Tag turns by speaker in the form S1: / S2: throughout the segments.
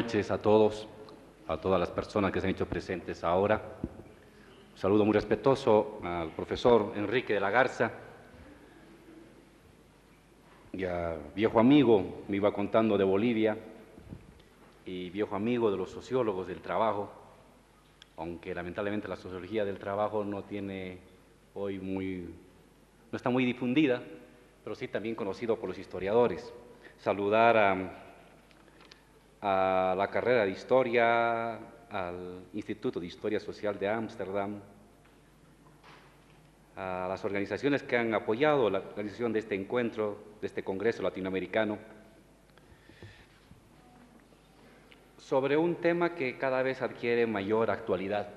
S1: noches a todos, a todas las personas que se han hecho presentes ahora. Un saludo muy respetuoso al profesor Enrique de la Garza y a viejo amigo, me iba contando de Bolivia, y viejo amigo de los sociólogos del trabajo, aunque lamentablemente la sociología del trabajo no tiene hoy no está muy difundida, pero sí también conocido por los historiadores. Saludar a la carrera de Historia, al Instituto de Historia Social de Ámsterdam, a las organizaciones que han apoyado la organización de este encuentro, de este Congreso Latinoamericano, sobre un tema que cada vez adquiere mayor actualidad.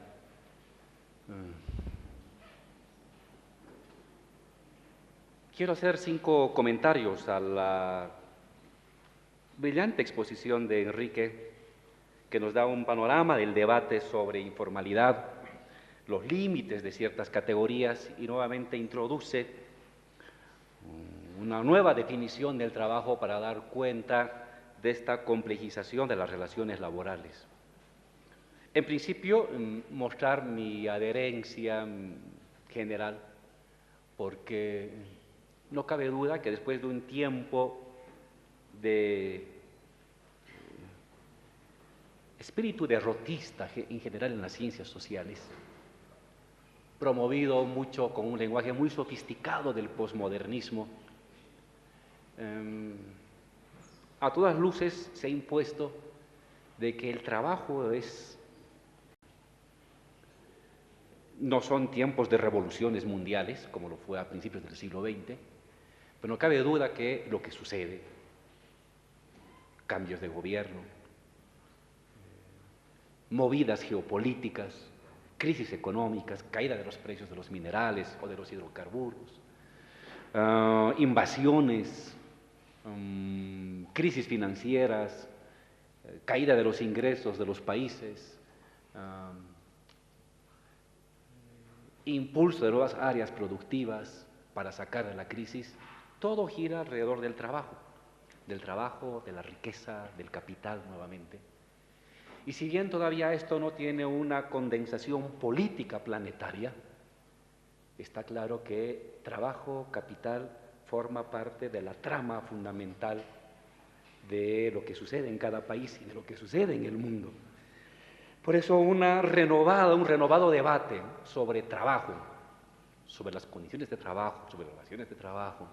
S1: Quiero hacer 5 comentarios a la brillante exposición de Enrique, que nos da un panorama del debate sobre informalidad, los límites de ciertas categorías, y nuevamente introduce una nueva definición del trabajo para dar cuenta de esta complejización de las relaciones laborales. En principio, mostrar mi adherencia general, porque no cabe duda que después de un tiempo de espíritu derrotista en general en las ciencias sociales, promovido mucho con un lenguaje muy sofisticado del posmodernismo, a todas luces se ha impuesto de que el trabajo no son tiempos de revoluciones mundiales, como lo fue a principios del siglo XX, pero no cabe duda que lo que sucede, cambios de gobierno, movidas geopolíticas, crisis económicas, caída de los precios de los minerales o de los hidrocarburos, invasiones, crisis financieras, caída de los ingresos de los países, impulso de nuevas áreas productivas para sacar de la crisis, todo gira alrededor del trabajo, de la riqueza, del capital nuevamente. Y si bien todavía esto no tiene una condensación política planetaria, está claro que trabajo, capital, forma parte de la trama fundamental de lo que sucede en cada país y de lo que sucede en el mundo. Por eso un renovado debate sobre trabajo, sobre las condiciones de trabajo, sobre las relaciones de trabajo,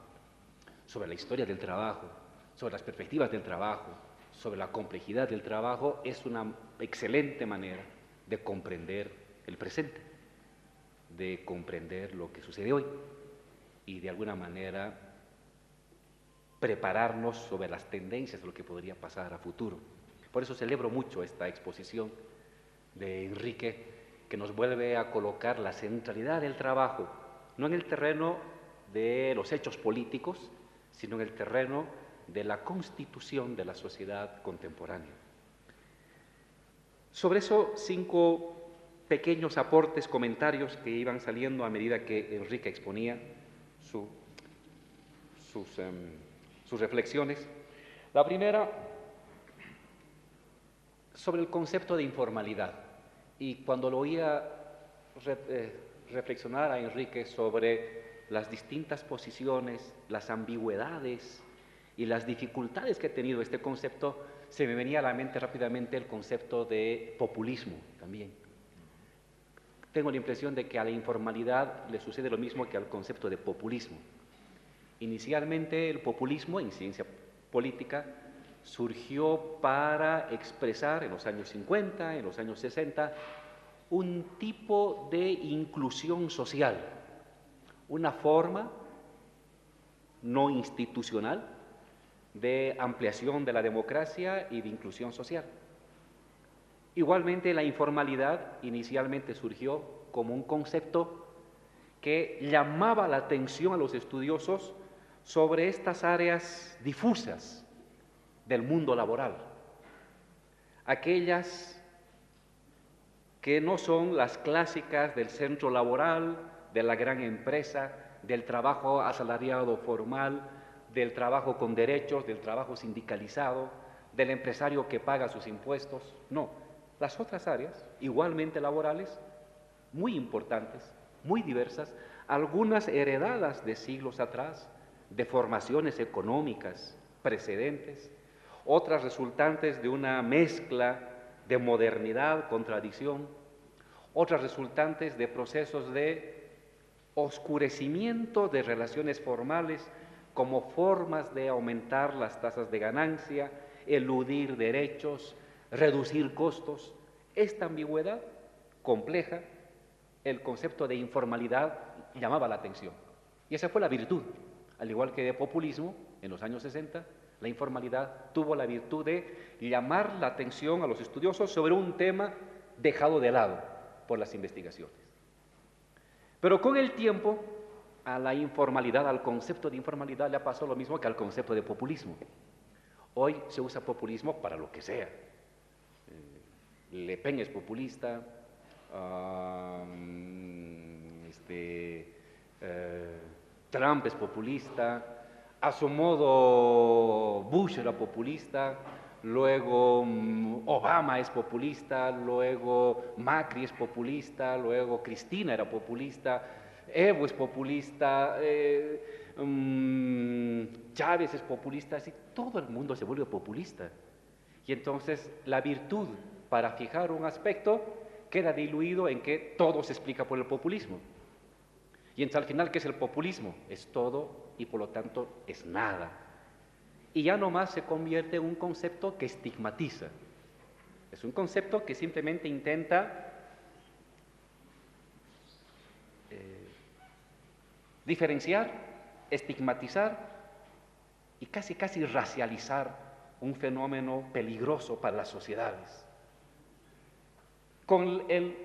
S1: sobre la historia del trabajo, sobre las perspectivas del trabajo, sobre la complejidad del trabajo, es una excelente manera de comprender el presente, de comprender lo que sucede hoy y de alguna manera prepararnos sobre las tendencias de lo que podría pasar a futuro. Por eso celebro mucho esta exposición de Enrique, que nos vuelve a colocar la centralidad del trabajo, no en el terreno de los hechos políticos, sino en el terreno de la constitución de la sociedad contemporánea. Sobre eso, 5 pequeños aportes, comentarios que iban saliendo a medida que Enrique exponía sus reflexiones. La primera, sobre el concepto de informalidad. Y cuando lo oía reflexionar a Enrique sobre las distintas posiciones, las ambigüedades y las dificultades que ha tenido este concepto, se me venía a la mente rápidamente el concepto de populismo también. Tengo la impresión de que a la informalidad le sucede lo mismo que al concepto de populismo. Inicialmente el populismo en ciencia política surgió para expresar en los años 50, en los años 60, un tipo de inclusión social, una forma no institucional de ampliación de la democracia y de inclusión social. Igualmente, la informalidad inicialmente surgió como un concepto que llamaba la atención a los estudiosos sobre estas áreas difusas del mundo laboral, aquellas que no son las clásicas del centro laboral, de la gran empresa, del trabajo asalariado formal, del trabajo con derechos, del trabajo sindicalizado, del empresario que paga sus impuestos, no. Las otras áreas, igualmente laborales, muy importantes, muy diversas, algunas heredadas de siglos atrás, de formaciones económicas precedentes, otras resultantes de una mezcla de modernidad con tradición, otras resultantes de procesos de oscurecimiento de relaciones formales como formas de aumentar las tasas de ganancia, eludir derechos, reducir costos. Esta ambigüedad compleja, el concepto de informalidad llamaba la atención. Y esa fue la virtud. Al igual que de populismo, en los años 60, la informalidad tuvo la virtud de llamar la atención a los estudiosos sobre un tema dejado de lado por las investigaciones. Pero con el tiempo, a la informalidad, al concepto de informalidad, le pasó lo mismo que al concepto de populismo. Hoy se usa populismo para lo que sea. Le Pen es populista, Trump es populista, a su modo Bush era populista, luego Obama es populista, luego Macri es populista, luego Cristina era populista, Evo es populista, Chávez es populista, así todo el mundo se vuelve populista. Y entonces la virtud para fijar un aspecto queda diluido en que todo se explica por el populismo. Y entonces al final, ¿qué es el populismo? Es todo y por lo tanto es nada. Y ya nomás se convierte en un concepto que estigmatiza. Es un concepto que simplemente intenta diferenciar, estigmatizar y casi racializar un fenómeno peligroso para las sociedades. Con el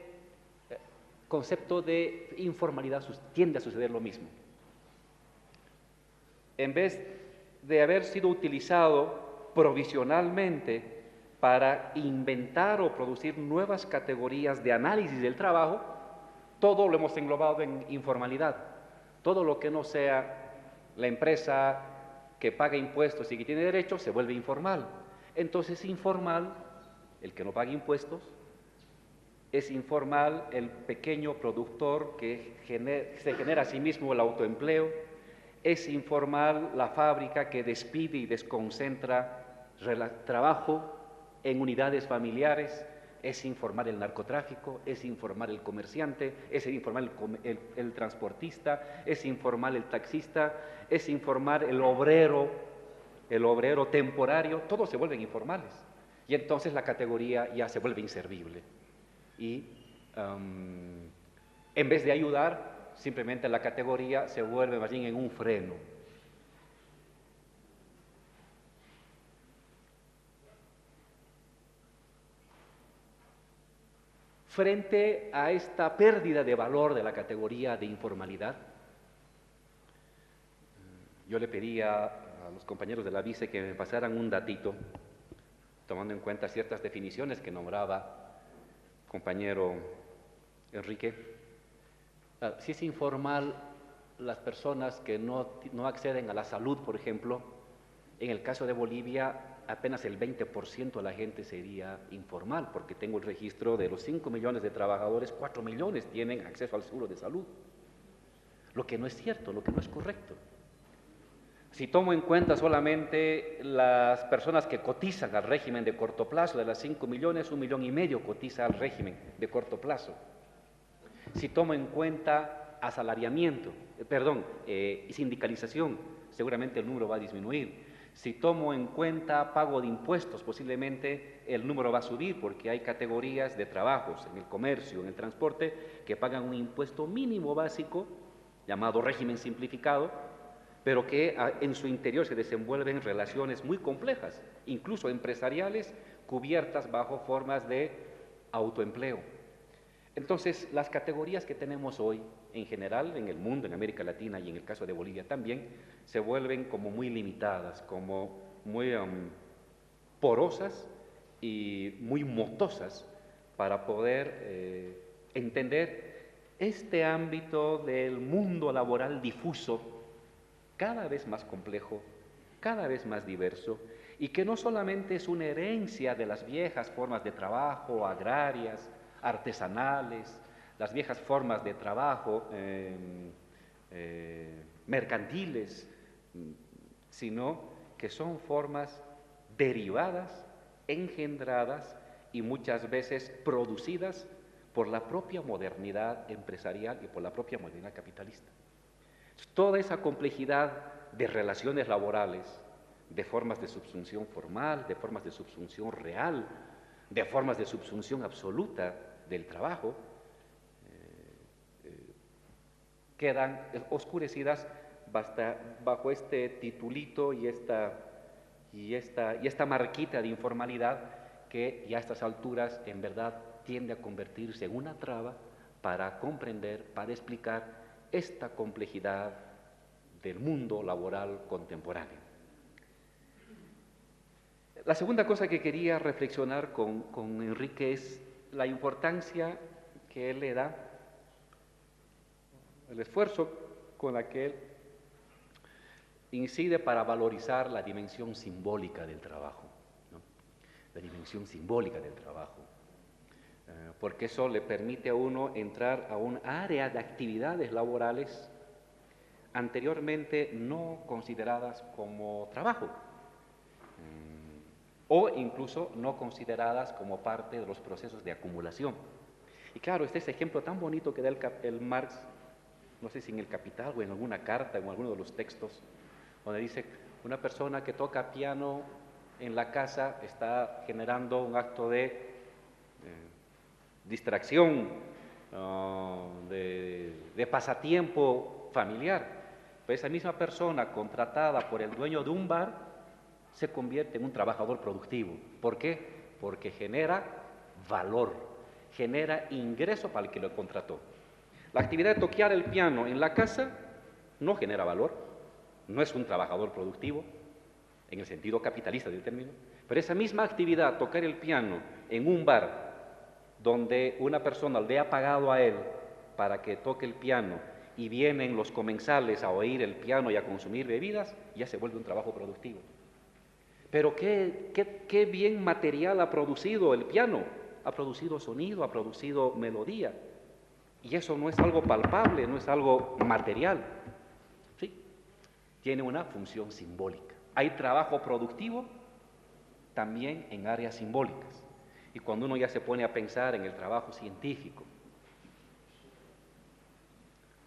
S1: concepto de informalidad tiende a suceder lo mismo. En vez de haber sido utilizado provisionalmente para inventar o producir nuevas categorías de análisis del trabajo, todo lo hemos englobado en informalidad. Todo lo que no sea la empresa que paga impuestos y que tiene derechos se vuelve informal. Entonces, informal el que no paga impuestos, es informal el pequeño productor que se genera a sí mismo el autoempleo, es informal la fábrica que despide y desconcentra trabajo en unidades familiares, es informal el narcotráfico, es informal el comerciante, es informal el transportista, es informal el taxista, es informal el obrero temporario, todos se vuelven informales. Y entonces la categoría ya se vuelve inservible. Y en vez de ayudar, simplemente la categoría se vuelve más bien en un freno. Frente a esta pérdida de valor de la categoría de informalidad, yo le pedía a los compañeros de la vice que me pasaran un datito, tomando en cuenta ciertas definiciones que nombraba compañero Enrique. Si es informal las personas que no acceden a la salud, por ejemplo, en el caso de Bolivia apenas el 20% de la gente sería informal, porque tengo el registro de los 5 millones de trabajadores, 4 millones tienen acceso al seguro de salud. Lo que no es cierto, lo que no es correcto. Si tomo en cuenta solamente las personas que cotizan al régimen de corto plazo, de las 5 millones, 1,5 millones cotiza al régimen de corto plazo. Si tomo en cuenta asalariamiento, sindicalización, seguramente el número va a disminuir. Si tomo en cuenta pago de impuestos, posiblemente el número va a subir porque hay categorías de trabajos en el comercio, en el transporte, que pagan un impuesto mínimo básico, llamado régimen simplificado, pero que en su interior se desenvuelven relaciones muy complejas, incluso empresariales, cubiertas bajo formas de autoempleo. Entonces, las categorías que tenemos hoy, en general, en el mundo, en América Latina y en el caso de Bolivia también, se vuelven como muy limitadas, como muy porosas y muy motosas para poder entender este ámbito del mundo laboral difuso, cada vez más complejo cada vez más diverso, y que no solamente es una herencia de las viejas formas de trabajo agrarias, artesanales, las viejas formas de trabajo mercantiles, sino que son formas derivadas, engendradas y muchas veces producidas por la propia modernidad empresarial y por la propia modernidad capitalista. Toda esa complejidad de relaciones laborales, de formas de subsunción formal, de formas de subsunción real, de formas de subsunción absoluta del trabajo, quedan oscurecidas bajo este titulito y esta marquita de informalidad que ya a estas alturas en verdad tiende a convertirse en una traba para comprender, para explicar esta complejidad del mundo laboral contemporáneo. La segunda cosa que quería reflexionar con Enrique es la importancia que él le da, el esfuerzo con la que él incide para valorizar la dimensión simbólica del trabajo, ¿no? La dimensión simbólica del trabajo, porque eso le permite a uno entrar a un área de actividades laborales anteriormente no consideradas como trabajo, o incluso no consideradas como parte de los procesos de acumulación. Y claro, este es el ejemplo tan bonito que da el Marx, no sé si en el Capital o en alguna carta, en alguno de los textos, donde dice, una persona que toca piano en la casa está generando un acto de distracción, de pasatiempo familiar. Pero esa misma persona contratada por el dueño de un bar se convierte en un trabajador productivo. ¿Por qué? Porque genera valor, genera ingreso para el que lo contrató. La actividad de toquear el piano en la casa no genera valor, no es un trabajador productivo, en el sentido capitalista del término, pero esa misma actividad, tocar el piano en un bar, donde una persona le ha pagado a él para que toque el piano y vienen los comensales a oír el piano y a consumir bebidas, ya se vuelve un trabajo productivo. Pero qué bien material ha producido el piano, ha producido sonido, ha producido melodía, y eso no es algo palpable, no es algo material, ¿sí? Tiene una función simbólica. Hay trabajo productivo también en áreas simbólicas. Y cuando uno ya se pone a pensar en el trabajo científico,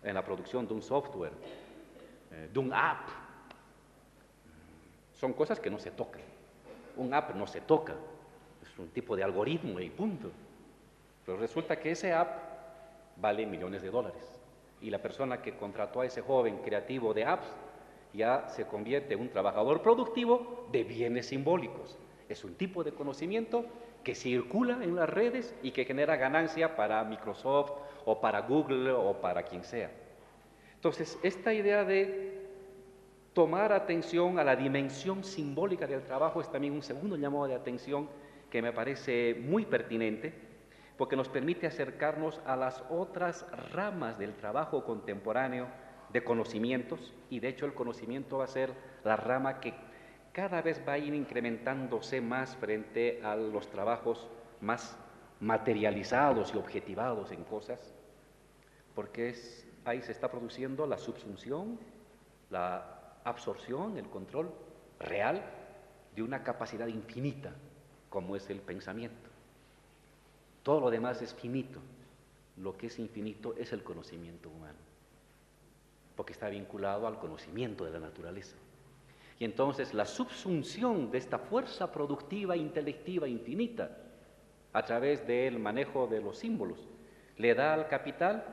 S1: en la producción de un software, de un app, son cosas que no se tocan. Un app no se toca, es un tipo de algoritmo y punto. Pero resulta que ese app vale millones de dólares. Y la persona que contrató a ese joven creativo de apps ya se convierte en un trabajador productivo de bienes simbólicos. Es un tipo de conocimiento que circula en las redes y que genera ganancia para Microsoft o para Google o para quien sea. Entonces, esta idea de tomar atención a la dimensión simbólica del trabajo es también un segundo llamado de atención que me parece muy pertinente, porque nos permite acercarnos a las otras ramas del trabajo contemporáneo de conocimientos, y de hecho el conocimiento va a ser la rama que cada vez va a ir incrementándose más frente a los trabajos más materializados y objetivados en cosas, porque ahí se está produciendo la subsunción, la absorción, el control real de una capacidad infinita, como es el pensamiento. Todo lo demás es finito. Lo que es infinito es el conocimiento humano, porque está vinculado al conocimiento de la naturaleza. Y entonces la subsunción de esta fuerza productiva, intelectiva, infinita, a través del manejo de los símbolos, le da al capital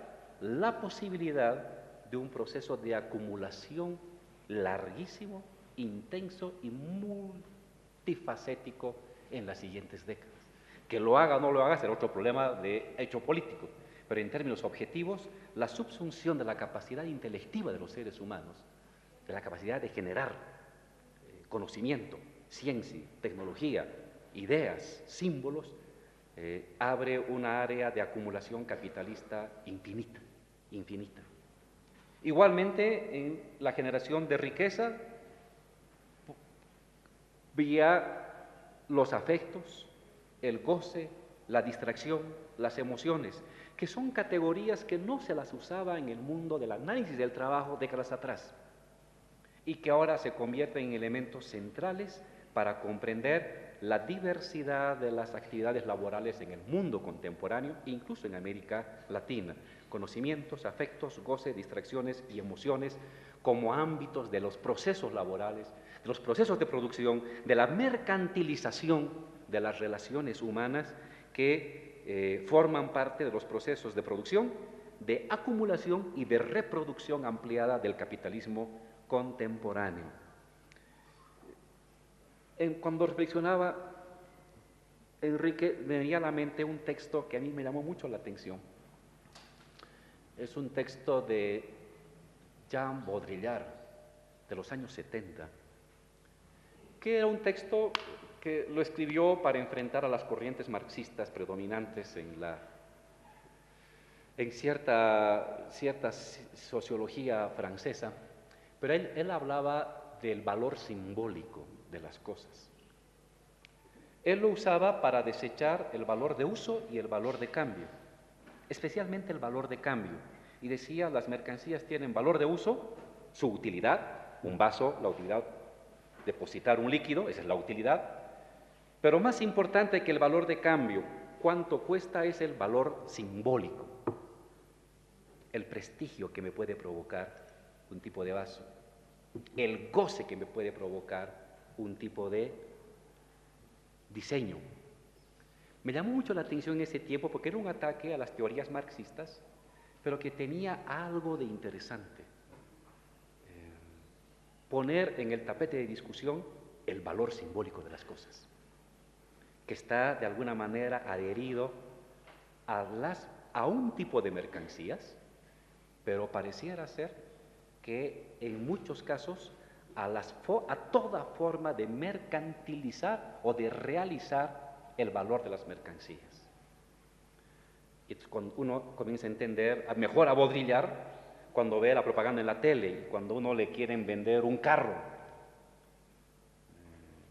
S1: la posibilidad de un proceso de acumulación larguísimo, intenso y multifacético en las siguientes décadas. Que lo haga o no lo haga será otro problema de hecho político, pero en términos objetivos, la subsunción de la capacidad intelectiva de los seres humanos, de la capacidad de generar conocimiento, ciencia, tecnología, ideas, símbolos, abre una área de acumulación capitalista infinita, infinita. Igualmente, en la generación de riqueza, vía los afectos, el goce, la distracción, las emociones, que son categorías que no se las usaba en el mundo del análisis del trabajo décadas atrás y que ahora se convierten en elementos centrales para comprender la diversidad de las actividades laborales en el mundo contemporáneo, incluso en América Latina. Conocimientos, afectos, goce, distracciones y emociones como ámbitos de los procesos laborales, de los procesos de producción, de la mercantilización de las relaciones humanas que forman parte de los procesos de producción, de acumulación y de reproducción ampliada del capitalismo contemporáneo. Cuando reflexionaba, Enrique, me venía a la mente un texto que a mí me llamó mucho la atención. Es un texto de Jean Baudrillard, de los años 70, que era un texto que lo escribió para enfrentar a las corrientes marxistas predominantes en cierta sociología francesa, pero él hablaba del valor simbólico de las cosas. Él lo usaba para desechar el valor de uso y el valor de cambio, especialmente el valor de cambio, y decía, las mercancías tienen valor de uso, su utilidad, un vaso, la utilidad, depositar un líquido, esa es la utilidad, pero más importante que el valor de cambio, cuánto cuesta, es el valor simbólico, el prestigio que me puede provocar un tipo de vaso, el goce que me puede provocar un tipo de diseño. Me llamó mucho la atención en ese tiempo porque era un ataque a las teorías marxistas, pero que tenía algo de interesante. Poner en el tapete de discusión el valor simbólico de las cosas, que está de alguna manera adherido a un tipo de mercancías, pero pareciera ser que en muchos casos a toda forma de mercantilizar o de realizar el valor de las mercancías. Y cuando uno comienza a entender, mejor a Baudrillard, cuando ve la propaganda en la tele y cuando uno le quieren vender un carro,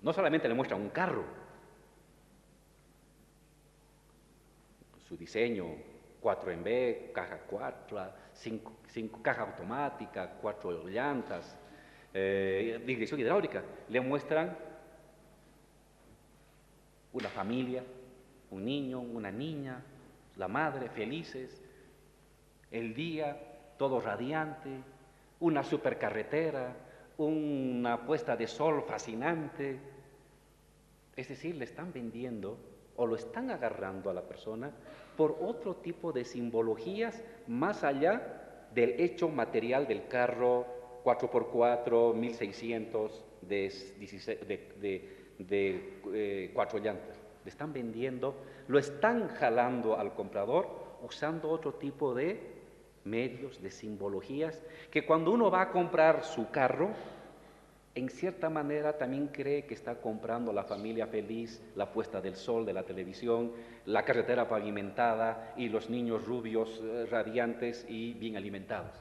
S1: no solamente le muestran un carro, su diseño, 4 en B, caja 4, 5 caja automática, 4 llantas, dirección hidráulica, le muestran una familia, un niño, una niña, la madre, felices, el día, todo radiante, una supercarretera, una puesta de sol fascinante. Es decir, le están vendiendo o lo están agarrando a la persona por otro tipo de simbologías más allá del hecho material del carro 4x4, 1600 de 4 llantas. Le están vendiendo, lo están jalando al comprador usando otro tipo de medios, de simbologías, que cuando uno va a comprar su carro, en cierta manera también cree que está comprando la familia feliz, la puesta del sol de la televisión, la carretera pavimentada y los niños rubios, radiantes y bien alimentados.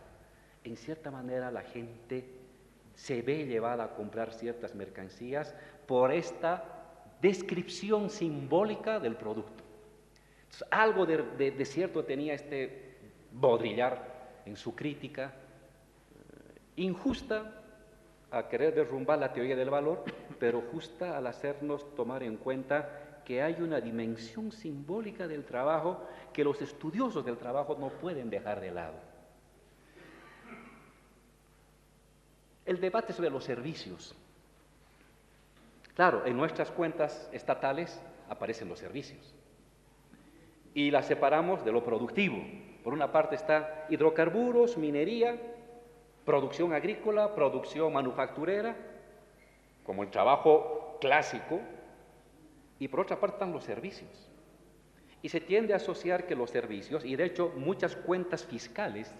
S1: En cierta manera la gente se ve llevada a comprar ciertas mercancías por esta descripción simbólica del producto. Entonces, algo de cierto tenía este Baudrillard en su crítica injusta a querer derrumbar la teoría del valor, pero justa al hacernos tomar en cuenta que hay una dimensión simbólica del trabajo que los estudiosos del trabajo no pueden dejar de lado. El debate sobre los servicios. Claro, en nuestras cuentas estatales aparecen los servicios y las separamos de lo productivo. Por una parte está hidrocarburos, minería, producción agrícola, producción manufacturera, como el trabajo clásico, y por otra parte están los servicios. Y se tiende a asociar que los servicios, y de hecho muchas cuentas fiscales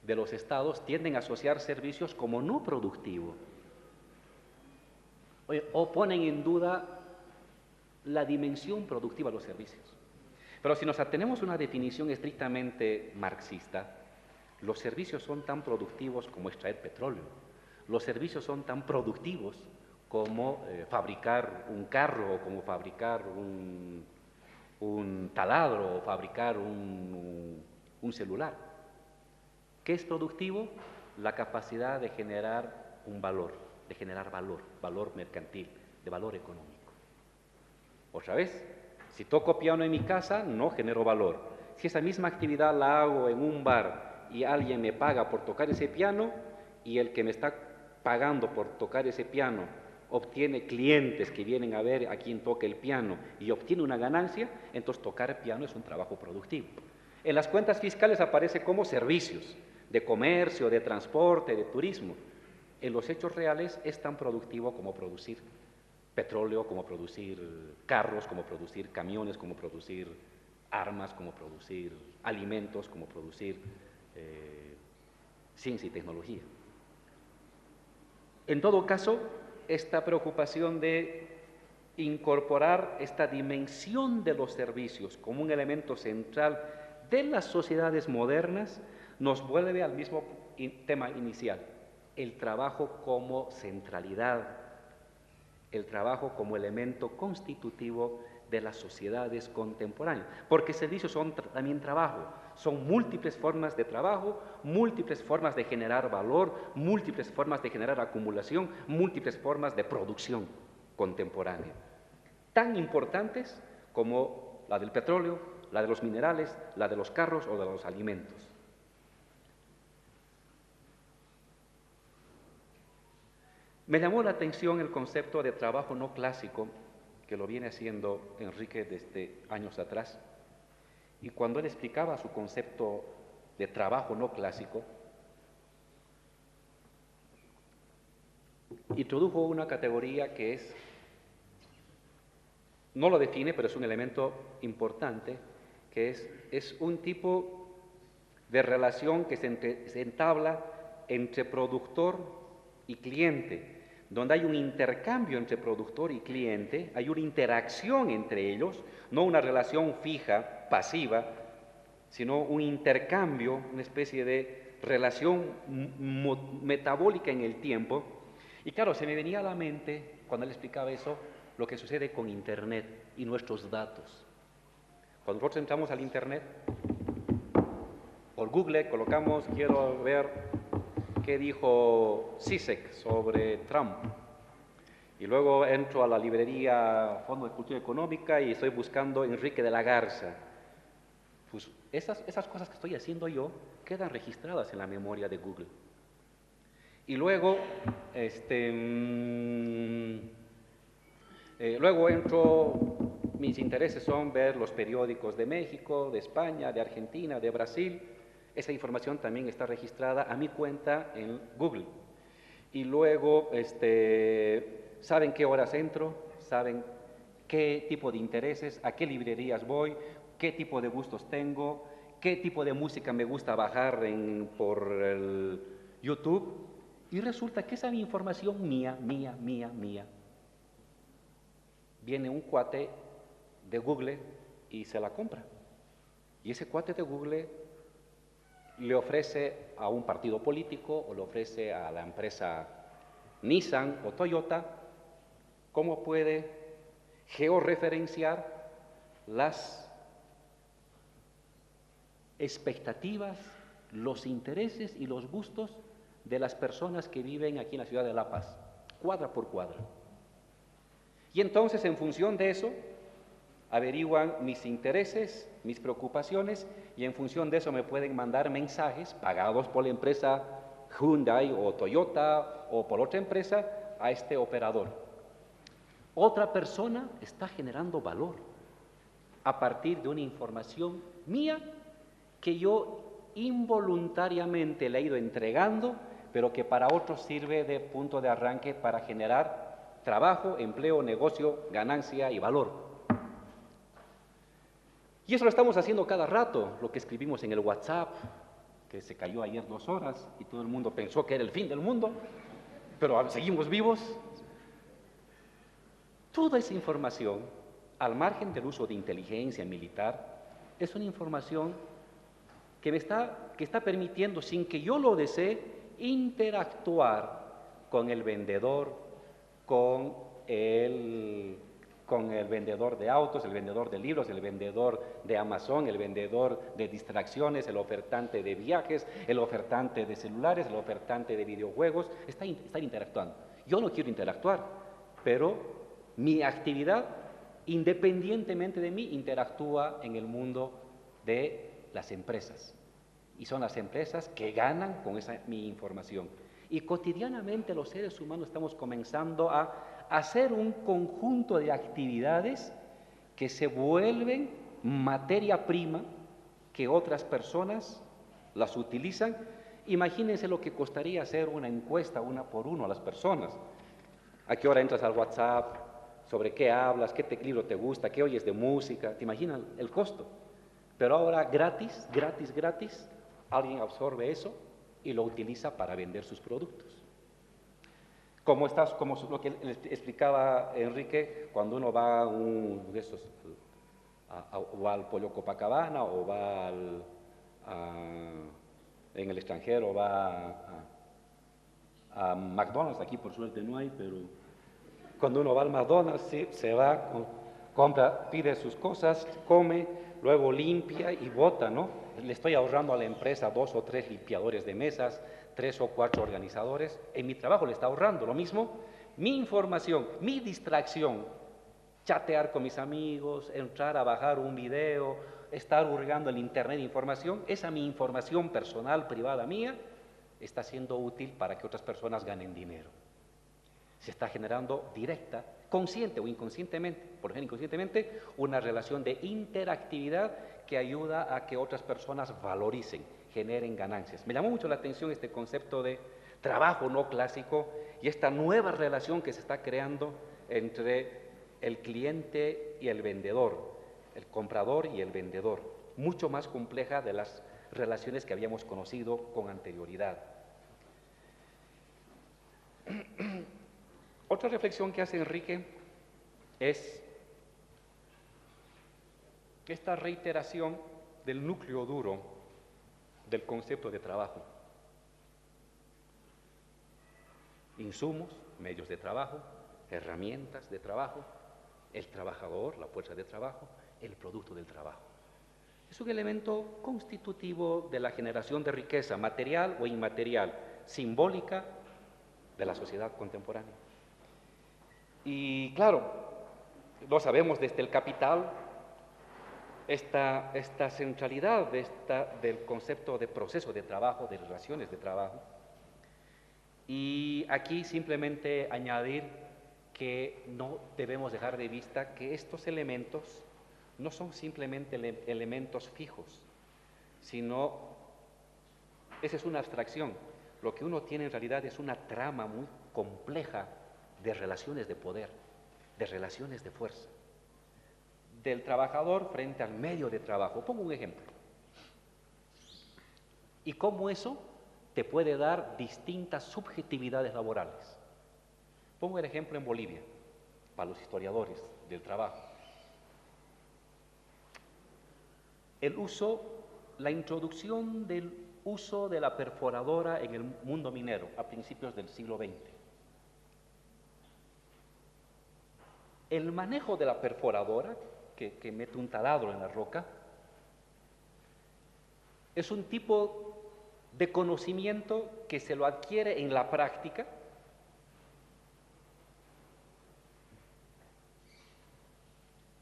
S1: de los estados tienden a asociar servicios como no productivo, o ponen en duda la dimensión productiva de los servicios. Pero si nos atenemos a una definición estrictamente marxista, los servicios son tan productivos como extraer petróleo. Los servicios son tan productivos como fabricar un carro, o como fabricar un taladro, o fabricar un celular. ¿Qué es productivo? La capacidad de generar un valor, de generar valor, valor mercantil, de valor económico. Otra vez, si toco piano en mi casa, no genero valor. Si esa misma actividad la hago en un bar y alguien me paga por tocar ese piano, y el que me está pagando por tocar ese piano obtiene clientes que vienen a ver a quién toca el piano y obtiene una ganancia, entonces tocar piano es un trabajo productivo. En las cuentas fiscales aparece como servicios de comercio, de transporte, de turismo. En los hechos reales es tan productivo como producir petróleo, como producir carros, como producir camiones, como producir armas, como producir alimentos, como producir ciencia y tecnología. En todo caso, esta preocupación de incorporar esta dimensión de los servicios como un elemento central de las sociedades modernas nos vuelve al mismo tema inicial, el trabajo como centralidad, el trabajo como elemento constitutivo de las sociedades contemporáneas, porque servicios son también trabajo, son múltiples formas de trabajo, múltiples formas de generar valor, múltiples formas de generar acumulación, múltiples formas de producción contemporánea, tan importantes como la del petróleo, la de los minerales, la de los carros o de los alimentos. Me llamó la atención el concepto de trabajo no clásico, que lo viene haciendo Enrique desde años atrás, y cuando él explicaba su concepto de trabajo no clásico, introdujo una categoría que es, no lo define, pero es un elemento importante, que es un tipo de relación que se entabla entre productor y cliente, donde hay un intercambio entre productor y cliente, hay una interacción entre ellos, no una relación fija, pasiva, sino un intercambio, una especie de relación metabólica en el tiempo. Y claro, se me venía a la mente, cuando él explicaba eso, lo que sucede con Internet y nuestros datos. Cuando nosotros entramos al Internet, por Google colocamos, quiero ver qué dijo Zizek sobre Trump. Y luego entro a la librería Fondo de Cultura Económica y estoy buscando Enrique de la Garza. Pues esas cosas que estoy haciendo yo quedan registradas en la memoria de Google. Y luego, luego entro, mis intereses son ver los periódicos de México, de España, de Argentina, de Brasil. Esa información también está registrada a mi cuenta en Google. Y luego, saben qué horas entro, saben qué tipo de intereses, a qué librerías voy, qué tipo de gustos tengo, qué tipo de música me gusta bajar por el YouTube. Y resulta que esa información mía. Viene un cuate de Google y se la compra. Y ese cuate de Google le ofrece a un partido político o le ofrece a la empresa Nissan o Toyota cómo puede georreferenciar las expectativas, los intereses y los gustos de las personas que viven aquí en la ciudad de La Paz, cuadra por cuadra. Y entonces, en función de eso, averiguan mis intereses, mis preocupaciones, y en función de eso me pueden mandar mensajes pagados por la empresa Hyundai o Toyota o por otra empresa a este operador. Otra persona está generando valor a partir de una información mía que yo involuntariamente le he ido entregando, pero que para otros sirve de punto de arranque para generar trabajo, empleo, negocio, ganancia y valor. Y eso lo estamos haciendo cada rato, lo que escribimos en el WhatsApp, que se cayó ayer 2 horas y todo el mundo pensó que era el fin del mundo, pero seguimos vivos. Toda esa información, al margen del uso de inteligencia militar, es una información que está permitiendo, sin que yo lo desee, interactuar con el vendedor, con con el vendedor de autos, el vendedor de libros, el vendedor de Amazon, el vendedor de distracciones, el ofertante de viajes, el ofertante de celulares, el ofertante de videojuegos, están interactuando. Yo no quiero interactuar, pero mi actividad, independientemente de mí, interactúa en el mundo de las empresas. Y son las empresas que ganan con mi información. Y cotidianamente los seres humanos estamos comenzando a hacer un conjunto de actividades que se vuelven materia prima que otras personas las utilizan. Imagínense lo que costaría hacer una encuesta una por uno a las personas. ¿A qué hora entras al WhatsApp? ¿Sobre qué hablas? ¿Qué libro te gusta? ¿Qué oyes de música? ¿Te imaginas el costo? Pero ahora gratis, gratis, gratis, alguien absorbe eso y lo utiliza para vender sus productos. Como lo que explicaba Enrique, cuando uno va a un de esos, o al Pollo Copacabana, o va en el extranjero, va a McDonald's, aquí por suerte no hay, pero cuando uno va al McDonald's, sí, se va, compra, pide sus cosas, come, luego limpia y bota, ¿no? Le estoy ahorrando a la empresa 2 o 3 limpiadores de mesas, 3 o 4 organizadores. En mi trabajo le está ahorrando. Lo mismo, mi información, mi distracción, chatear con mis amigos, entrar a bajar un video, estar hurgando en internet de información, esa mi información personal, privada mía, está siendo útil para que otras personas ganen dinero. Se está generando directa, consciente o inconscientemente, por ejemplo inconscientemente, una relación de interactividad que ayuda a que otras personas valoricen, generen ganancias. Me llamó mucho la atención este concepto de trabajo no clásico y esta nueva relación que se está creando entre el cliente y el vendedor, el comprador y el vendedor, mucho más compleja de las relaciones que habíamos conocido con anterioridad. Otra reflexión que hace Enrique es esta reiteración del núcleo duro del concepto de trabajo. Insumos, medios de trabajo, herramientas de trabajo, el trabajador, la fuerza de trabajo, el producto del trabajo. Es un elemento constitutivo de la generación de riqueza, material o inmaterial, simbólica de la sociedad contemporánea. Y claro, lo sabemos desde el Capital, esta centralidad del concepto de proceso de trabajo, de relaciones de trabajo. Y aquí simplemente añadir que no debemos dejar de vista que estos elementos no son simplemente elementos fijos, sino, esa es una abstracción. Lo que uno tiene en realidad es una trama muy compleja de relaciones de poder, de relaciones de fuerza, del trabajador frente al medio de trabajo. Pongo un ejemplo. Y cómo eso te puede dar distintas subjetividades laborales. Pongo el ejemplo en Bolivia, para los historiadores del trabajo. La introducción del uso de la perforadora en el mundo minero a principios del siglo XX. El manejo de la perforadora, que mete un taladro en la roca, es un tipo de conocimiento que se lo adquiere en la práctica,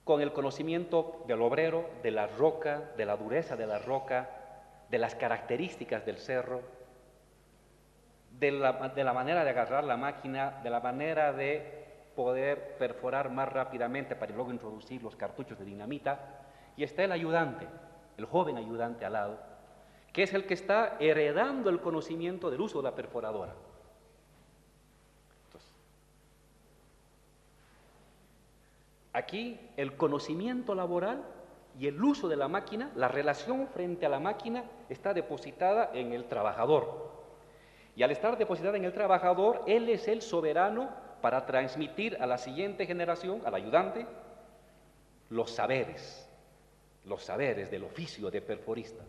S1: con el conocimiento del obrero, de la roca, de la dureza de la roca, de las características del cerro, de la manera de agarrar la máquina, de la manera de poder perforar más rápidamente para luego introducir los cartuchos de dinamita. Y está el ayudante, el joven ayudante al lado, que es el que está heredando el conocimiento del uso de la perforadora. Entonces, aquí el conocimiento laboral y el uso de la máquina, la relación frente a la máquina está depositada en el trabajador. Y al estar depositada en el trabajador, él es el soberano para transmitir a la siguiente generación, al ayudante, los saberes del oficio de perforista.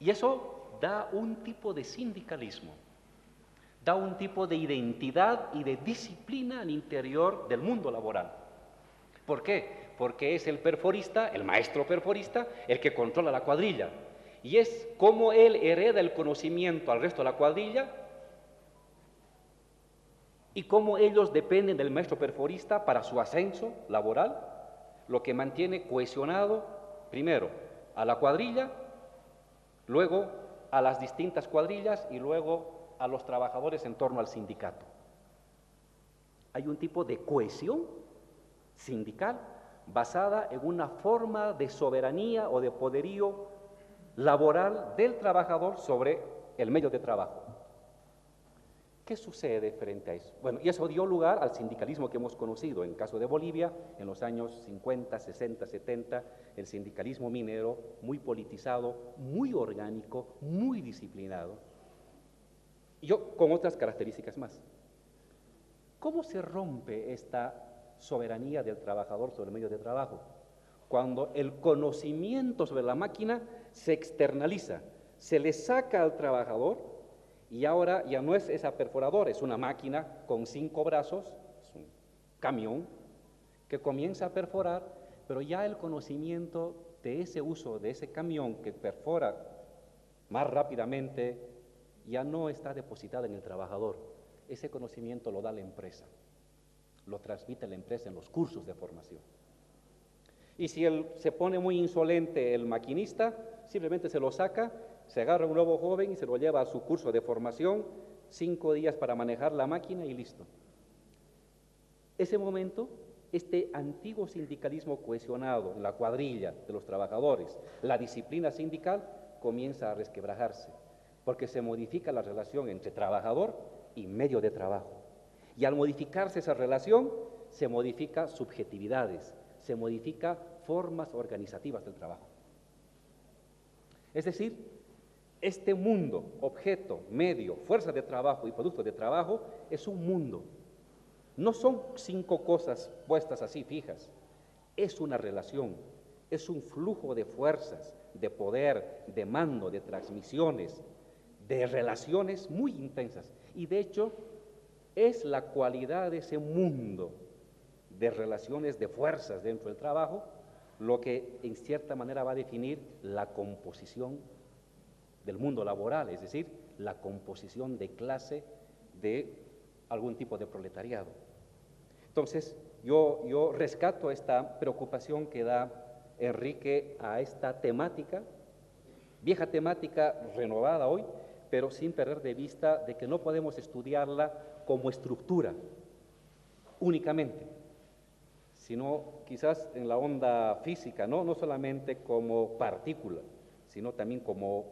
S1: Y eso da un tipo de sindicalismo, da un tipo de identidad y de disciplina al interior del mundo laboral. ¿Por qué? Porque es el perforista, el maestro perforista, el que controla la cuadrilla. Y es como él hereda el conocimiento al resto de la cuadrilla y cómo ellos dependen del maestro perforista para su ascenso laboral, lo que mantiene cohesionado, primero, a la cuadrilla, luego a las distintas cuadrillas y luego a los trabajadores en torno al sindicato. Hay un tipo de cohesión sindical basada en una forma de soberanía o de poderío laboral del trabajador sobre el medio de trabajo. ¿Qué sucede frente a eso? Bueno, y eso dio lugar al sindicalismo que hemos conocido. En el caso de Bolivia, en los años 50, 60, 70, el sindicalismo minero, muy politizado, muy orgánico, muy disciplinado, y con otras características más. ¿Cómo se rompe esta soberanía del trabajador sobre el medio de trabajo? Cuando el conocimiento sobre la máquina se externaliza, se le saca al trabajador y ahora ya no es esa perforadora, es una máquina con 5 brazos, es un camión que comienza a perforar, pero ya el conocimiento de ese uso de ese camión que perfora más rápidamente ya no está depositado en el trabajador. Ese conocimiento lo da la empresa, lo transmite la empresa en los cursos de formación. Y si se pone muy insolente el maquinista, simplemente se lo saca, se agarra un nuevo joven y se lo lleva a su curso de formación, 5 días para manejar la máquina y listo. Ese momento, este antiguo sindicalismo cohesionado en la cuadrilla de los trabajadores, la disciplina sindical, comienza a resquebrajarse, porque se modifica la relación entre trabajador y medio de trabajo. Y al modificarse esa relación, se modifican subjetividades, se modifican formas organizativas del trabajo. Es decir, este mundo, objeto, medio, fuerza de trabajo y producto de trabajo, es un mundo. No son 5 cosas puestas así fijas, es una relación, es un flujo de fuerzas, de poder, de mando, de transmisiones, de relaciones muy intensas. Y de hecho, es la cualidad de ese mundo de relaciones de fuerzas dentro del trabajo lo que en cierta manera va a definir la composición del mundo laboral, es decir, la composición de clase de algún tipo de proletariado. Entonces, yo rescato esta preocupación que da Enrique a esta temática, vieja temática renovada hoy, pero sin perder de vista de que no podemos estudiarla como estructura únicamente, sino quizás en la onda física, no solamente como partícula, sino también como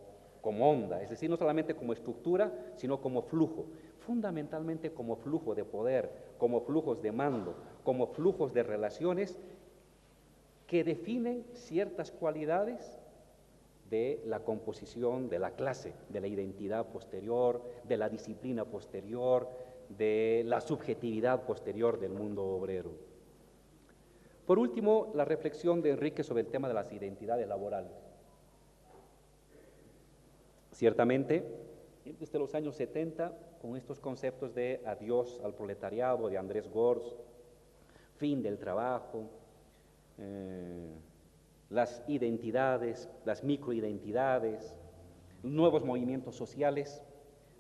S1: onda, es decir, no solamente como estructura, sino como flujo, fundamentalmente como flujo de poder, como flujos de mando, como flujos de relaciones que definen ciertas cualidades de la composición de la clase, de la identidad posterior, de la disciplina posterior, de la subjetividad posterior del mundo obrero. Por último, la reflexión de Enrique sobre el tema de las identidades laborales. Ciertamente, desde los años 70, con estos conceptos de adiós al proletariado, de Andrés Gorz, fin del trabajo, las identidades, las microidentidades, nuevos movimientos sociales,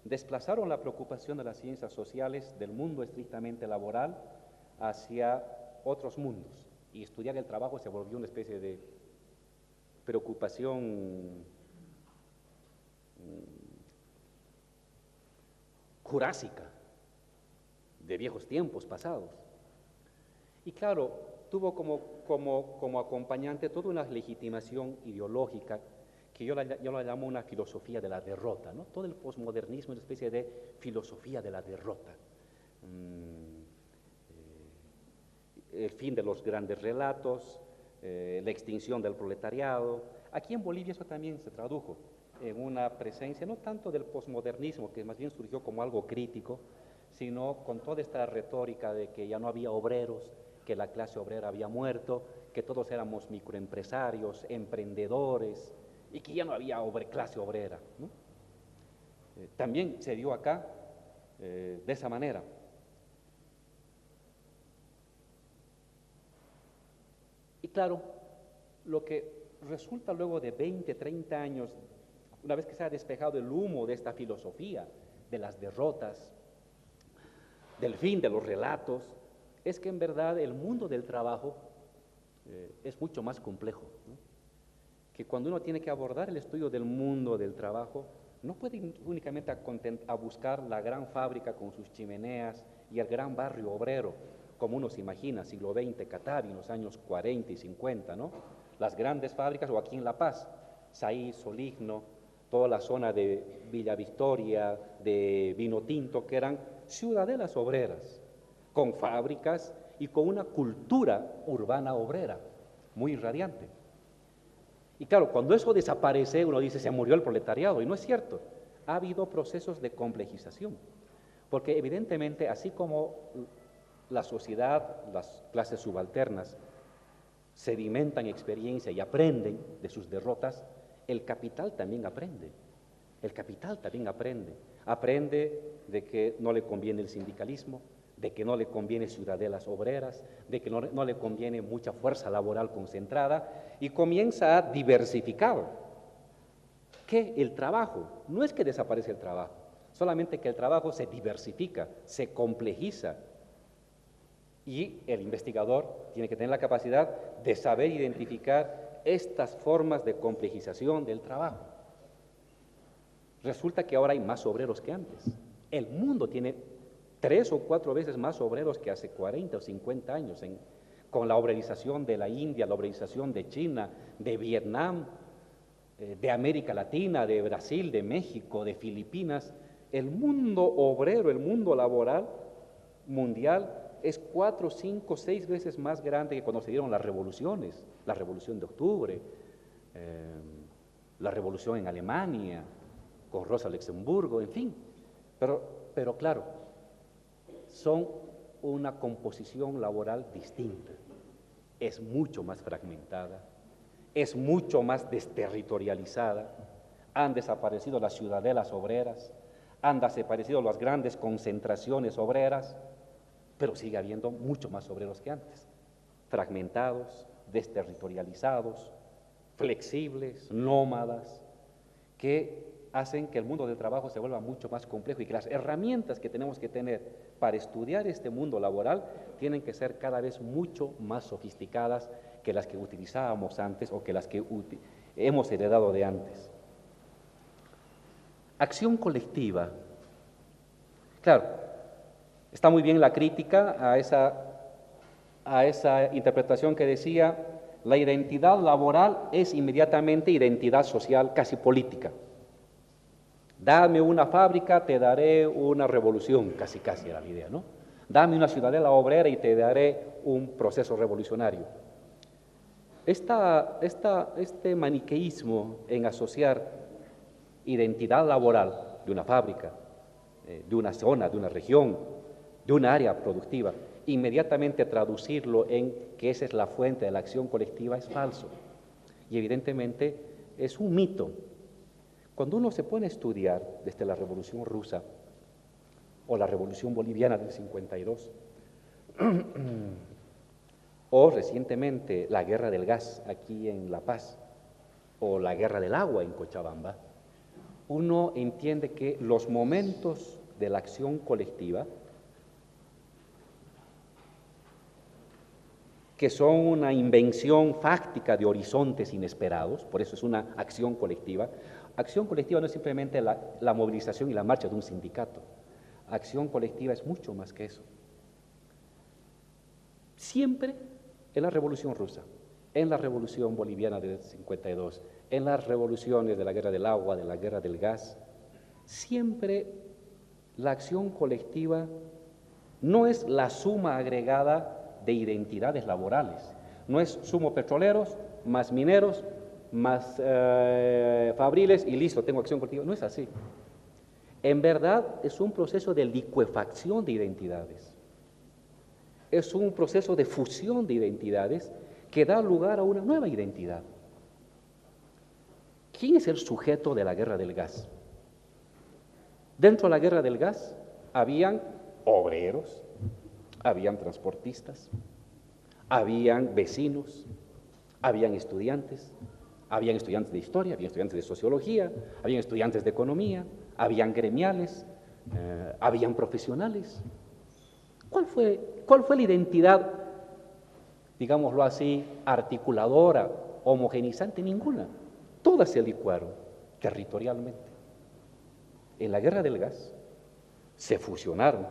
S1: desplazaron la preocupación de las ciencias sociales del mundo estrictamente laboral hacia otros mundos, y estudiar el trabajo se volvió una especie de preocupación jurásica de viejos tiempos pasados. Y claro, tuvo como acompañante toda una legitimación ideológica que yo la llamo una filosofía de la derrota, ¿no? Todo el posmodernismo es una especie de filosofía de la derrota. El fin de los grandes relatos, la extinción del proletariado. Aquí en Bolivia eso también se tradujo en una presencia no tanto del posmodernismo, que más bien surgió como algo crítico, sino con toda esta retórica de que ya no había obreros, que la clase obrera había muerto, que todos éramos microempresarios, emprendedores, y que ya no había clase obrera, ¿no? También se dio acá de esa manera. Y claro, lo que resulta luego de 20, 30 años, una vez que se ha despejado el humo de esta filosofía, de las derrotas, del fin de los relatos, es que en verdad el mundo del trabajo es mucho más complejo, ¿no? Que cuando uno tiene que abordar el estudio del mundo del trabajo, no puede ir únicamente a buscar la gran fábrica con sus chimeneas y el gran barrio obrero, como uno se imagina, siglo XX, Catavi, en los años 40 y 50, ¿no? Las grandes fábricas, o aquí en La Paz, Saí, Soligno, toda la zona de Villa Victoria, de Vino Tinto, que eran ciudadelas obreras, con fábricas y con una cultura urbana obrera muy radiante. Y claro, cuando eso desaparece, uno dice, se murió el proletariado, y no es cierto. Ha habido procesos de complejización, porque evidentemente, así como la sociedad, las clases subalternas, sedimentan experiencia y aprenden de sus derrotas, el capital también aprende. El capital también aprende. Aprende de que no le conviene el sindicalismo, de que no le conviene ciudadelas obreras, de que no le conviene mucha fuerza laboral concentrada, y comienza a diversificar. Que el trabajo, no es que desaparece el trabajo, solamente que el trabajo se diversifica, se complejiza, y el investigador tiene que tener la capacidad de saber identificar estas formas de complejización del trabajo. Resulta que ahora hay más obreros que antes. El mundo tiene 3 o 4 veces más obreros que hace 40 o 50 años, con la obrerización de la India, la obrerización de China, de Vietnam, de América Latina, de Brasil, de México, de Filipinas. El mundo obrero, el mundo laboral mundial es 4, 5, 6 veces más grande que cuando se dieron las revoluciones, la Revolución de Octubre, la Revolución en Alemania, con Rosa Luxemburgo, en fin. Pero claro, son una composición laboral distinta, es mucho más fragmentada, es mucho más desterritorializada, han desaparecido las ciudadelas obreras, han desaparecido las grandes concentraciones obreras, pero sigue habiendo mucho más obreros que antes, fragmentados, desterritorializados, flexibles, nómadas, que hacen que el mundo del trabajo se vuelva mucho más complejo y que las herramientas que tenemos que tener para estudiar este mundo laboral tienen que ser cada vez mucho más sofisticadas que las que utilizábamos antes o que las que hemos heredado de antes. Acción colectiva. Claro, está muy bien la crítica a esa interpretación que decía, la identidad laboral es inmediatamente identidad social, casi política. Dame una fábrica, te daré una revolución, casi era la idea, ¿no? Dame una ciudadela obrera y te daré un proceso revolucionario. Este maniqueísmo en asociar identidad laboral de una fábrica, de una zona, de una región, de una área productiva, inmediatamente traducirlo en que esa es la fuente de la acción colectiva es falso. Y evidentemente es un mito. Cuando uno se pone a estudiar desde la Revolución Rusa o la Revolución Boliviana del 52, o recientemente la Guerra del Gas aquí en La Paz, o la Guerra del Agua en Cochabamba, uno entiende que los momentos de la acción colectiva, que son una invención fáctica de horizontes inesperados, por eso es una acción colectiva. Acción colectiva no es simplemente la movilización y la marcha de un sindicato. Acción colectiva es mucho más que eso. Siempre en la Revolución Rusa, en la Revolución Boliviana del 52, en las revoluciones de la Guerra del Agua, de la Guerra del Gas, siempre la acción colectiva no es la suma agregada de identidades laborales, no es sumo petroleros, más mineros, más fabriles y listo, tengo acción colectiva, no es así. En verdad es un proceso de licuefacción de identidades, es un proceso de fusión de identidades que da lugar a una nueva identidad. ¿Quién es el sujeto de la Guerra del Gas? Dentro de la Guerra del Gas Habían obreros, habían transportistas, habían vecinos, habían estudiantes de historia, habían estudiantes de sociología, habían estudiantes de economía, habían gremiales, habían profesionales. ¿Cuál fue la identidad, digámoslo así, articuladora, homogenizante? Ninguna. Todas se licuaron territorialmente. En la guerra del gas se fusionaron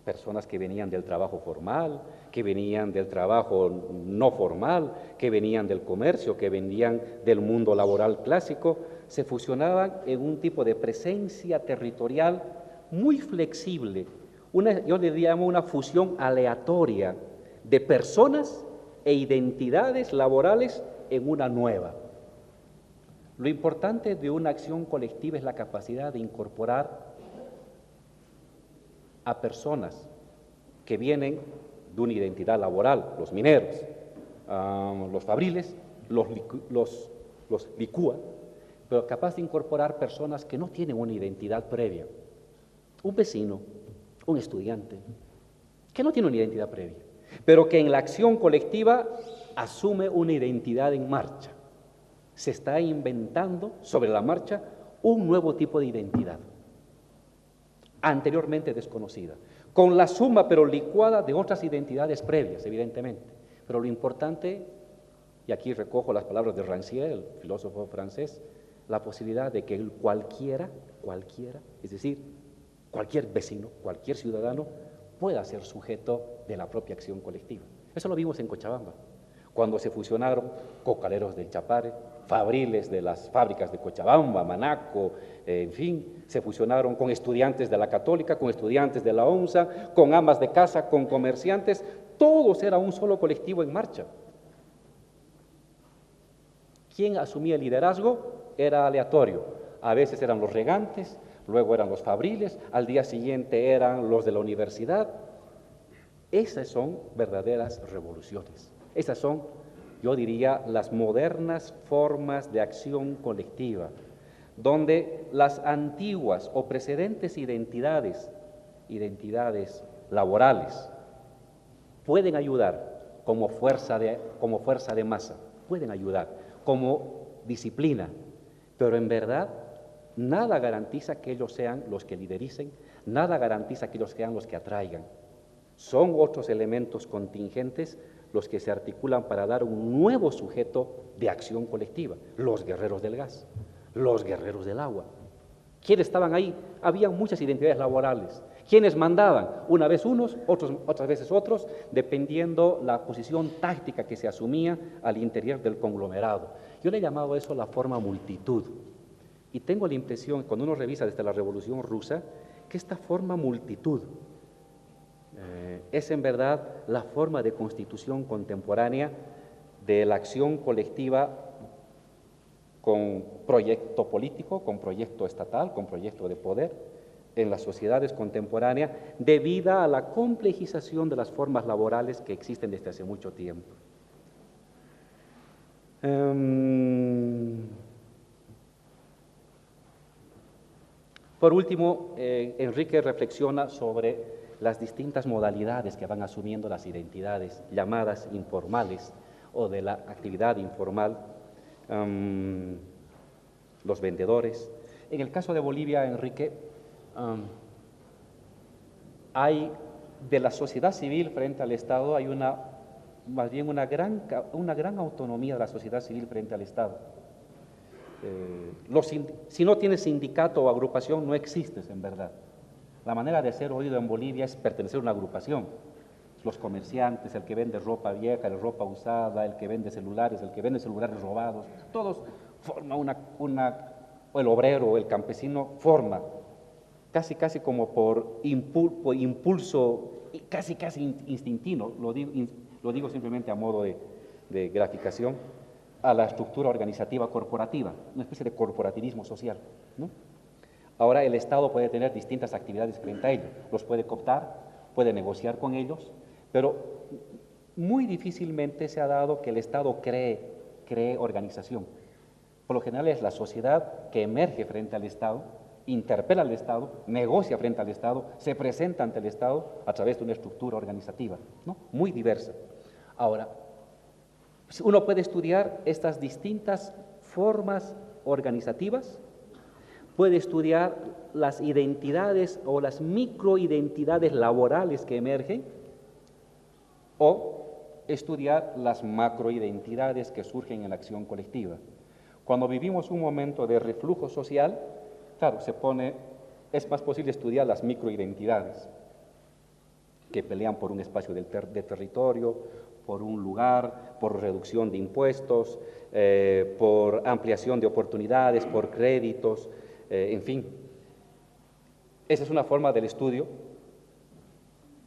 S1: personas que venían del trabajo formal, que venían del trabajo no formal, que venían del comercio, que venían del mundo laboral clásico, se fusionaban en un tipo de presencia territorial muy flexible. Yo le llamo una fusión aleatoria de personas e identidades laborales en una nueva. Lo importante de una acción colectiva es la capacidad de incorporar a personas que vienen de una identidad laboral, los mineros, los fabriles, los licúa, pero capaz de incorporar personas que no tienen una identidad previa. Un vecino, un estudiante, que no tiene una identidad previa, pero que en la acción colectiva asume una identidad en marcha. Se está inventando sobre la marcha un nuevo tipo de identidad, anteriormente desconocida, con la suma pero licuada de otras identidades previas, evidentemente. Pero lo importante, y aquí recojo las palabras de Rancière, el filósofo francés, la posibilidad de que cualquiera, es decir, cualquier vecino, cualquier ciudadano, pueda ser sujeto de la propia acción colectiva. Eso lo vimos en Cochabamba, cuando se fusionaron cocaleros del Chapare, fabriles de las fábricas de Cochabamba, Manaco, en fin, se fusionaron con estudiantes de la Católica, con estudiantes de la ONSA, con amas de casa, con comerciantes, todos era un solo colectivo en marcha. ¿Quién asumía el liderazgo? Era aleatorio. A veces eran los regantes, luego eran los fabriles, al día siguiente eran los de la universidad. Esas son verdaderas revoluciones. Esas son, yo diría, las modernas formas de acción colectiva, donde las antiguas o precedentes identidades laborales, pueden ayudar como fuerza de masa, pueden ayudar como disciplina, pero en verdad nada garantiza que ellos sean los que lidericen, nada garantiza que ellos sean los que atraigan. Son otros elementos contingentes los que se articulan para dar un nuevo sujeto de acción colectiva. Los guerreros del gas, los guerreros del agua. ¿Quiénes estaban ahí? Había muchas identidades laborales. ¿Quiénes mandaban? Una vez unos, otras veces otros, dependiendo la posición táctica que se asumía al interior del conglomerado. Yo le he llamado eso la forma multitud. Y tengo la impresión, cuando uno revisa desde la Revolución Rusa, que esta forma multitud es en verdad la forma de constitución contemporánea de la acción colectiva con proyecto político, con proyecto estatal, con proyecto de poder en las sociedades contemporáneas, debido a la complejización de las formas laborales que existen desde hace mucho tiempo. Por último, Enrique reflexiona sobre las distintas modalidades que van asumiendo las identidades llamadas informales o de la actividad informal, los vendedores. En el caso de Bolivia, Enrique, hay de la sociedad civil frente al Estado, hay más bien una gran autonomía de la sociedad civil frente al Estado. Si no tienes sindicato o agrupación, no existes en verdad. La manera de ser oído en Bolivia es pertenecer a una agrupación. Los comerciantes, el que vende ropa vieja, la ropa usada, el que vende celulares robados, todos forman o el obrero o el campesino forma, casi como por impulso, casi instintivo, lo digo simplemente a modo de graficación, a la estructura organizativa corporativa, una especie de corporativismo social, ¿no? Ahora el Estado puede tener distintas actividades frente a ellos, los puede cooptar, puede negociar con ellos, pero muy difícilmente se ha dado que el Estado cree organización. Por lo general es la sociedad que emerge frente al Estado
S2: interpela al Estado, negocia frente al Estado, se presenta ante el Estado a través de una estructura organizativa, ¿no? Muy diversa. Ahora, uno puede estudiar estas distintas formas organizativas, puede estudiar las identidades o las microidentidades laborales que emergen, o estudiar las macroidentidades que surgen en la acción colectiva. Cuando vivimos un momento de reflujo social, claro, es más posible estudiar las microidentidades que pelean por un espacio de territorio, por un lugar, por reducción de impuestos, por ampliación de oportunidades, por créditos, en fin. Esa es una forma del estudio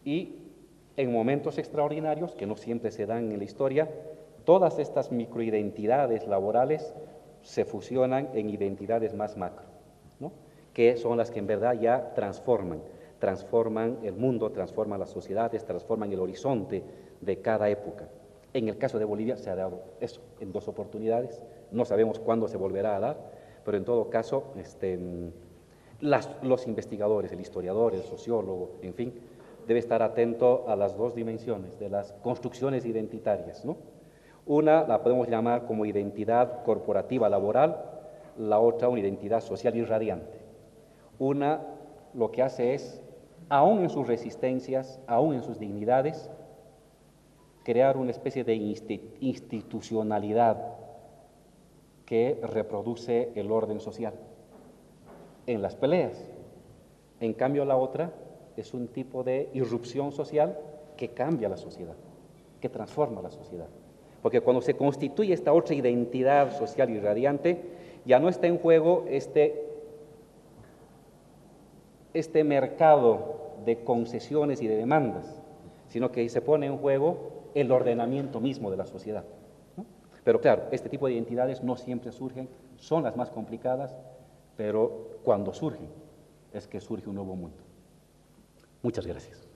S2: y en momentos extraordinarios, que no siempre se dan en la historia, todas estas microidentidades laborales se fusionan en identidades más macro, ¿no? Que son las que en verdad ya transforman el mundo, transforman las sociedades, transforman el horizonte de cada época. En el caso de Bolivia se ha dado eso en 2 oportunidades, no sabemos cuándo se volverá a dar, pero en todo caso los investigadores, el historiador, el sociólogo, en fin, debe estar atento a las 2 dimensiones de las construcciones identitarias, ¿no? Una la podemos llamar como identidad corporativa laboral, la otra una identidad social irradiante. Una lo que hace es, aún en sus resistencias, aún en sus dignidades, crear una especie de institucionalidad que reproduce el orden social en las peleas. En cambio, la otra es un tipo de irrupción social que cambia la sociedad, que transforma la sociedad. Porque cuando se constituye esta otra identidad social irradiante, ya no está en juego este mercado de concesiones y de demandas, sino que se pone en juego el ordenamiento mismo de la sociedad, ¿no? Pero claro, este tipo de identidades no siempre surgen, son las más complicadas, pero cuando surgen es que surge un nuevo mundo. Muchas gracias.